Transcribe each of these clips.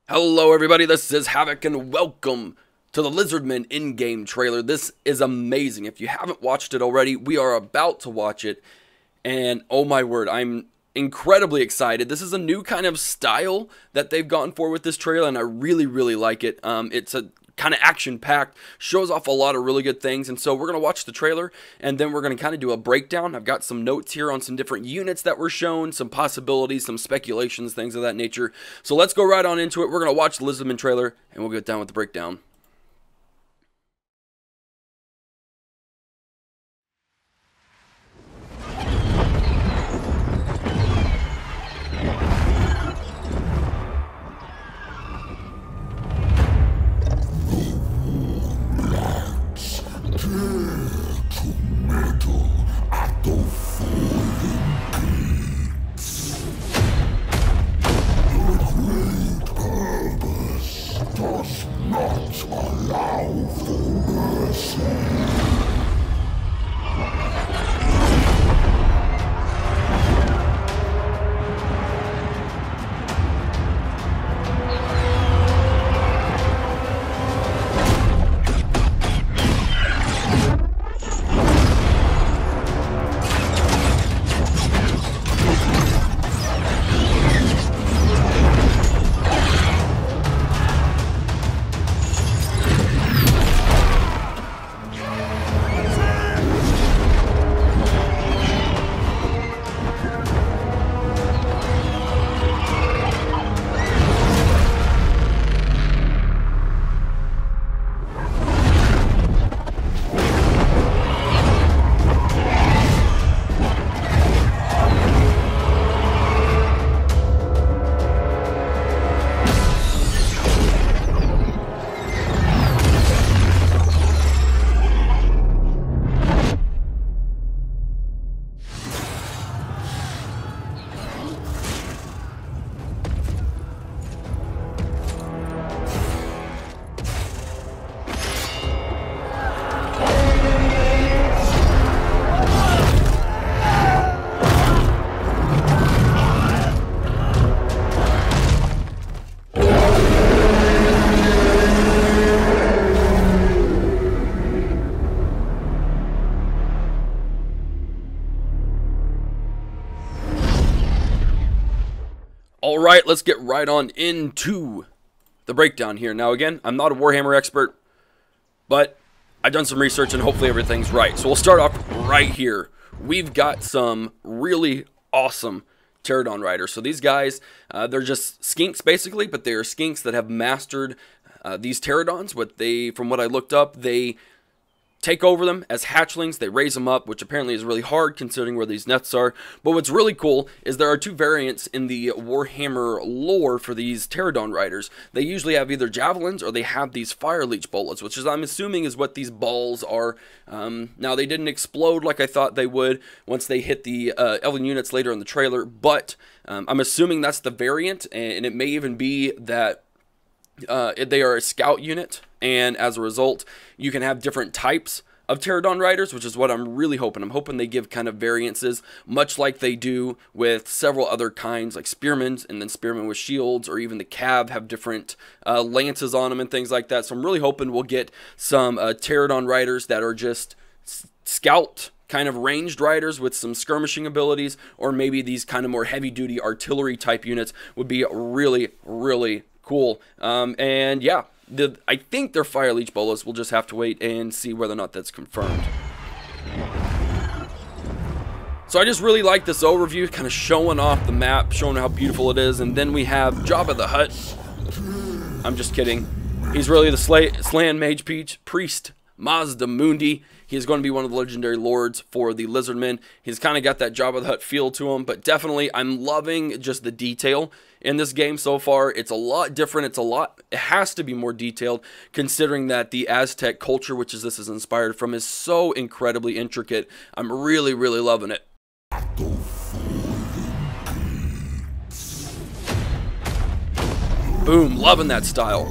Hello everybody, this is Havoc and welcome to the Lizardmen in-game trailer. This is amazing. If you haven't watched it already, we are about to watch it. And oh my word, I'm incredibly excited. This is a new kind of style that they've gone for with this trailer and I really like it. It's a kind of action-packed, shows off a lot of really good things, and so we're going to watch the trailer, and then we're going to kind of do a breakdown. I've got some notes here on some different units that were shown, some possibilities, some speculations, things of that nature. So let's go right on into it. We're going to watch the Lizardmen trailer, and we'll get down with the breakdown. Alright, let's get right on into the breakdown here. Now again, I'm not a Warhammer expert, but I've done some research and hopefully everything's right. So we'll start off right here. We've got some really awesome Pterodon riders. So these guys, they're just skinks basically, but they are skinks that have mastered these Pterodons. From what I looked up, they take over them as hatchlings, they raise them up, which apparently is really hard considering where these nests are. But what's really cool is there are two variants in the Warhammer lore for these Pterodon riders. They usually have either javelins or they have these fire leech bullets, which is, I'm assuming, is what these balls are. Now, they didn't explode like I thought they would once they hit the elven units later in the trailer, but I'm assuming that's the variant, and it may even be that they are a scout unit, and as a result, you can have different types of Pterodon riders, which is what I'm really hoping. I'm hoping they give kind of variances, much like they do with several other kinds, like spearmen, and then spearmen with shields, or even the cav have different lances on them and things like that. So I'm really hoping we'll get some Pterodon riders that are just scout kind of ranged riders with some skirmishing abilities, or maybe these kind of more heavy-duty artillery type units would be really cool. And yeah, I think they're fire leech bolas. We'll just have to wait and see whether or not that's confirmed. So I just really like this overview, kind of showing off the map, showing how beautiful it is. And then we have Jabba the Hutt. I'm just kidding. He's really the Slan Mage Priest Mazda Mundi. He is going to be one of the legendary lords for the Lizardmen. He's kind of got that Jabba the Hutt feel to him, but definitely I'm loving just the detail in this game so far. It's a lot different. It has to be more detailed considering that the Aztec culture, which this is inspired from, is so incredibly intricate. I'm really loving it. Boom, loving that style.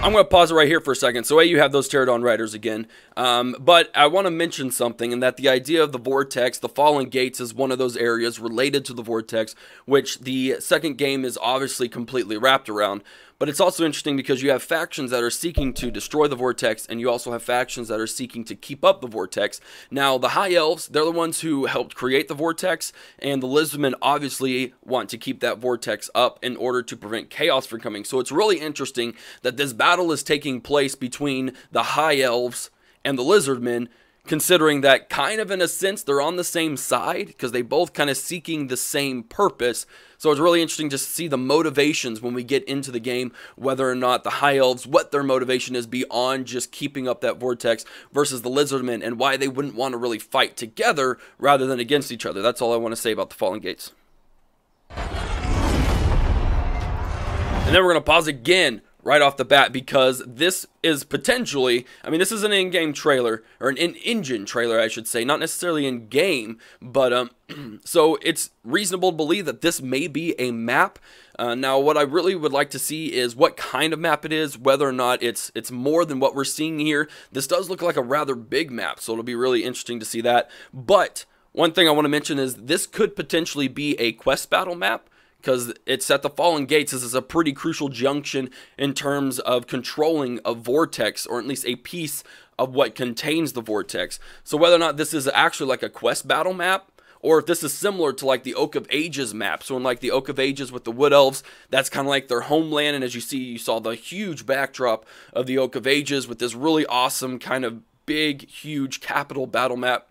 I'm going to pause it right here for a second. So you have those Pterodon Riders again. But I want to mention something, and that the idea of the Vortex, the Fallen Gates, is one of those areas related to the Vortex, which the second game is obviously completely wrapped around. But it's also interesting because you have factions that are seeking to destroy the Vortex, and you also have factions that are seeking to keep up the Vortex. Now, the High Elves, they're the ones who helped create the Vortex, and the Lizardmen obviously want to keep that Vortex up in order to prevent chaos from coming. So it's really interesting that this battle is taking place between the High Elves and the Lizardmen, considering that kind of in a sense they're on the same side because they both kind of seeking the same purpose. So it's really interesting to see the motivations when we get into the game, whether or not the High Elves, what their motivation is beyond just keeping up that Vortex versus the Lizardmen, and why they wouldn't want to really fight together rather than against each other. That's all I want to say about the Fallen Gates. And then we're going to pause again right off the bat, because this is potentially, I mean, this is an in-game trailer, or an in-engine trailer, I should say, not necessarily in-game, but, so it's reasonable to believe that this may be a map. Now, what I really would like to see is what kind of map it is, whether or not it's more than what we're seeing here. This does look like a rather big map, so it'll be really interesting to see that. But one thing I want to mention is this could potentially be a quest battle map, because it's at the Fallen Gates. This is a pretty crucial junction in terms of controlling a vortex, or at least a piece of what contains the vortex. So whether or not this is actually like a quest battle map, or if this is similar to like the Oak of Ages map. So in like the Oak of Ages with the Wood Elves, that's kind of like their homeland. And as you see, you saw the huge backdrop of the Oak of Ages with this really awesome kind of big, huge capital battle map.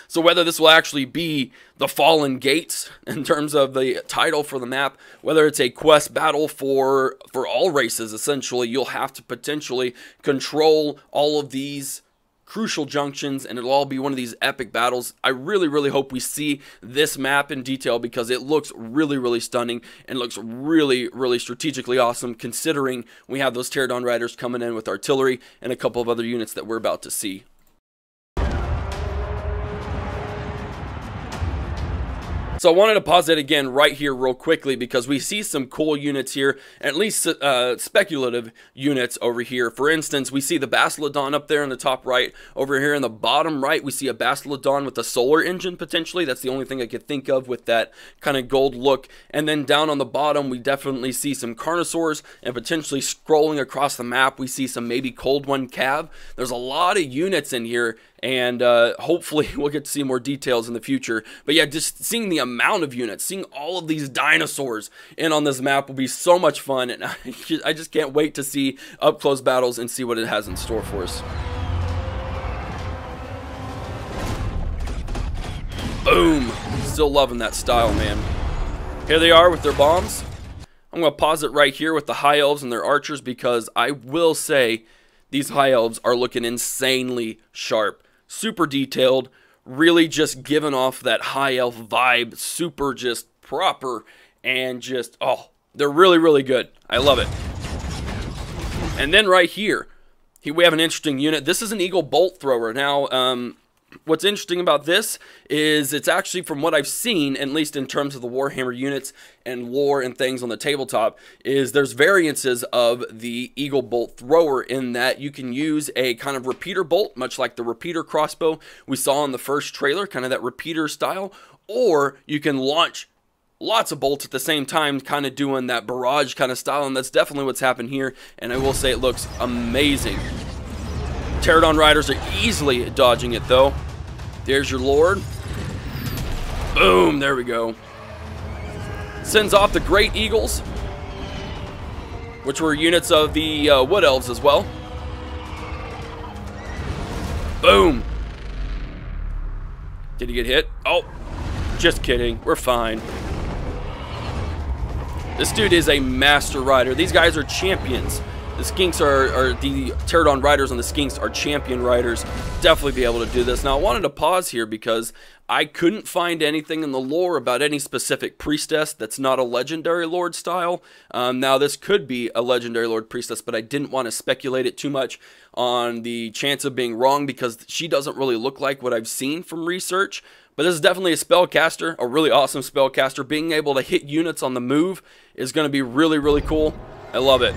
So whether this will actually be the Fallen Gates in terms of the title for the map, whether it's a quest battle for all races, essentially, you'll have to potentially control all of these crucial junctions, and it'll all be one of these epic battles. I really, really hope we see this map in detail, because it looks really, really stunning and looks really, really strategically awesome, considering we have those Pterodon Riders coming in with artillery and a couple of other units that we're about to see. So I wanted to pause it again right here real quickly, because we see some cool units here, at least speculative units over here. For instance, we see the Bastiladon up there in the top right. Over here in the bottom right, we see a Bastiladon with a solar engine potentially. That's the only thing I could think of with that kind of gold look. And then down on the bottom, we definitely see some Carnosaurs, and potentially scrolling across the map, we see some maybe Cold One Cav. There's a lot of units in here, and hopefully we'll get to see more details in the future. But yeah, just seeing the amount of units, seeing all of these dinosaurs in on this map will be so much fun, and I just can't wait to see up-close battles and see what it has in store for us. Boom! Still loving that style, man. Here they are with their bombs. I'm going to pause it right here with the High Elves and their archers, because I will say these High Elves are looking insanely sharp. Super detailed, really just giving off that High Elf vibe, super just proper, and just, oh, they're really, really good. I love it. And then right here, we have an interesting unit. This is an Eagle Bolt Thrower. Now, what's interesting about this is it's actually, from what I've seen, at least in terms of the Warhammer units and lore and things on the tabletop, is there's variances of the Eagle Bolt Thrower, in that you can use a kind of repeater bolt, much like the repeater crossbow we saw in the first trailer, kind of that repeater style, or you can launch lots of bolts at the same time, kind of doing that barrage kind of style, and that's definitely what's happened here, and I will say it looks amazing. Pterodon Riders are easily dodging it, though. There's your Lord. Boom, there we go. Sends off the Great Eagles, which were units of the Wood Elves as well. Boom. Did he get hit? Oh, just kidding. We're fine. This dude is a master rider. These guys are champions. The Skinks are the Pterodon Riders, and the Skinks are champion riders. Definitely be able to do this. Now, I wanted to pause here because I couldn't find anything in the lore about any specific priestess that's not a legendary lord style. Now, this could be a legendary lord priestess, but I didn't want to speculate it too much on the chance of being wrong, because she doesn't really look like what I've seen from research. But this is definitely a spellcaster, a really awesome spellcaster. Being able to hit units on the move is going to be really, really cool. I love it.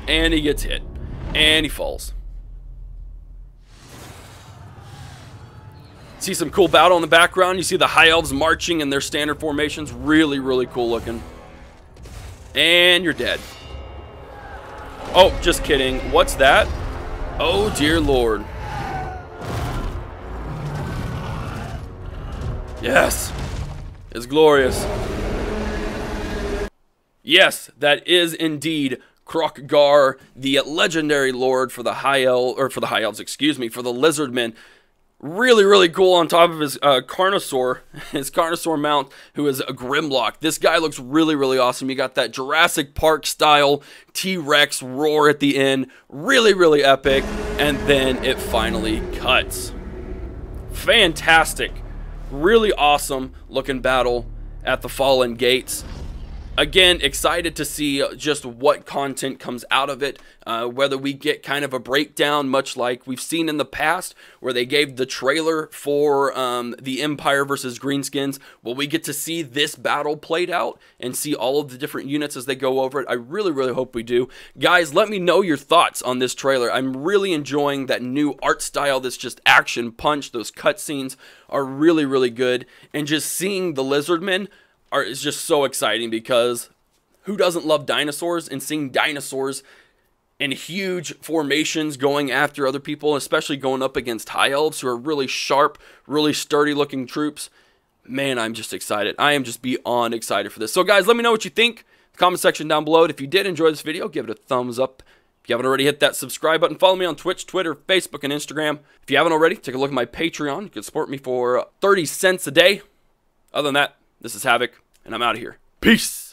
And he gets hit. And he falls. See some cool battle in the background. You see the High Elves marching in their standard formations. Really, really cool looking. And you're dead. Oh, just kidding. What's that? Oh, dear Lord. Yes. It's glorious. Yes, that is indeed kroq-gar, the legendary lord for the High Elves, or for the High Elves, excuse me, for the Lizardmen. Really, really cool on top of his Carnosaur mount, who is a Grimlock. This guy looks really, really awesome. You got that Jurassic Park style T-Rex roar at the end. Really, really epic. And then it finally cuts. Fantastic. Really awesome looking battle at the Fallen Gates. Again, excited to see just what content comes out of it, whether we get kind of a breakdown, much like we've seen in the past, where they gave the trailer for the Empire versus Greenskins. Will we get to see this battle played out and see all of the different units as they go over it? I really, really hope we do. Guys, let me know your thoughts on this trailer. I'm really enjoying that new art style, that's just action punch. Those cutscenes are really, really good. And just seeing the Lizardmen is just so exciting, because who doesn't love dinosaurs? And seeing dinosaurs in huge formations going after other people, especially going up against High Elves, who are really sharp, really sturdy looking troops. Man, I'm just excited. I am just beyond excited for this. So guys, let me know what you think. Comment section down below. And if you did enjoy this video, give it a thumbs up. If you haven't already, hit that subscribe button. Follow me on Twitch, Twitter, Facebook, and Instagram. If you haven't already, take a look at my Patreon. You can support me for 30 cents a day. Other than that, this is Havoc, and I'm out of here. Peace!